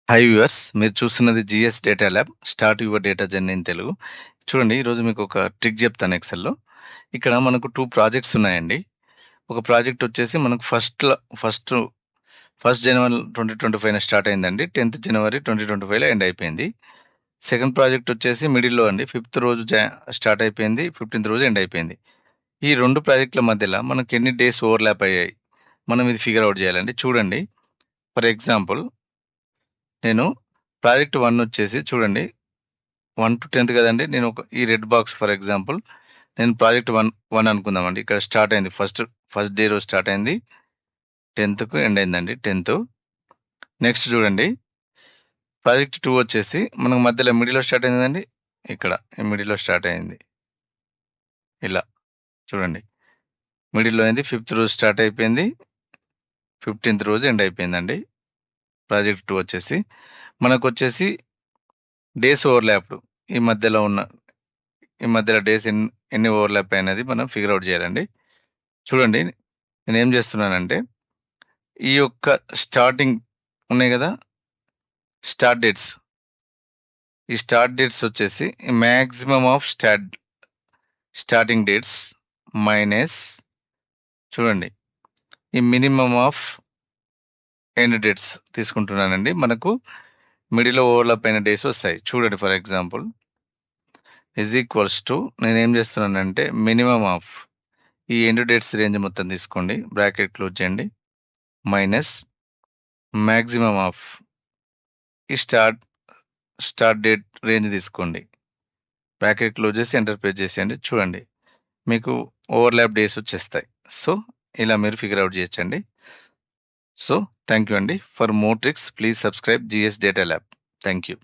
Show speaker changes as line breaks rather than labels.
Hi viewers, మీరు చూస్తున్నది GS data lab. Start your data journey in Telugu. చూడండి, ఈరోజు మీకు ఒక ట్రిక్ చెప్తాను ఎక్సెల్‌లో. ఇక్కడ మనకు 2 ప్రాజెక్ట్స్ ఉన్నాయండి. ఒక ప్రాజెక్ట్ వచ్చేసి మనకు ఫస్ట్ ఫస్ట్ జనవరి 2025న స్టార్ట్ అయిందండి. 10థ్ జనవరి 2025లో ఎండ్ అయిపోయింది. సెకండ్ ప్రాజెక్ట్ వచ్చేసి మిడిల్‌లో అండి. 5థ్ రోజు స్టార్ట్ అయిపోయింది. 15థ్ రోజు ఎండ్ అయిపోయింది. ఈ 2 ప్రాజెక్ట్‌ల మధ్యల మనకు ఎన్ని డేస్ ఓవర్‌లాప్ అయ్యాయి? మనం ఇది ఫిగర్ ఔట్ చేయాలండి. చూడండి, ఫర్ ఎగ్జాంపుల్ నేను ప్రాజెక్ట్ 1 వచ్చేసి చూడండి, 1-10థ్ కదండీ. నేను ఈ రెడ్ బాక్స్ ఫర్ ఎగ్జాంపుల్ నేను ప్రాజెక్ట్ 1 అనుకుందామండి. ఇక్కడ స్టార్ట్ అయింది. ఫస్ట్ డే రోజు స్టార్ట్ అయింది. 10థ్‌కు ఎండ్ అయిందండి. 10థ్. నెక్స్ట్ చూడండి, ప్రాజెక్ట్ 2 వచ్చేసి మనకు మధ్యలో మిడిల్‌లో స్టార్ట్ అయింది కదండీ. ఇక్కడ ఈ మిడిల్‌లో స్టార్ట్ అయింది. ఇలా చూడండి, మిడిల్‌లో అయింది. 5థ్ రోజు స్టార్ట్ అయిపోయింది. 15థ్ రోజు ఎండ్ అయిపోయిందండి. ప్రాజెక్ట్ 2 వచ్చేసి మనకొచ్చేసి డేస్ ఓవర్‌లాప్డ్ ఈ మధ్యలో డేస్ ఎన్ని ఓవర్‌లాప్ అయినది మనం ఫిగర్ ఔట్ చేయాలండి. చూడండి, నేనేం చేస్తున్నానంటే ఈ యొక్క స్టార్టింగ్ ఉన్నాయి గదా! Start dates. ఈ స్టార్ట్ డేట్స్ వచ్చేసి maximum of starting dates minus చూడండి, ఈ మినిమమ్ ఆఫ్ ఎండ్ డేట్స్ తీసుకుంటున్నానండి. మనకు మిడిల్‌లో ఓవర్‌లాప్ అయిన డేస్ వస్తాయి. చూడండి, for example is equals to నేనేం చేస్తున్నానంటే మినిమమ్ ఆఫ్ ఈ ఎండ్ డేట్స్ రేంజ్ మొత్తం తీసుకోండి. బ్రాకెట్ క్లోజ్ చేయండి. మైనస్ మాక్సిమం ఆఫ్ ఈ స్టార్ట్ డేట్ రేంజ్ తీసుకోండి. బ్రాకెట్ క్లోజ్ చేసి ఎంటర్ ప్రెస్ చేసేయండి. చూడండి, మీకు ఓవర్‌లాప్ డేస్ వచ్చేస్తాయి. సో, ఇలా మీరు ఫిగర్ ఔట్ చేయొచ్చండి. సో, థాంక్ యూ అండి. For more tricks please subscribe GS data lab. Thank you.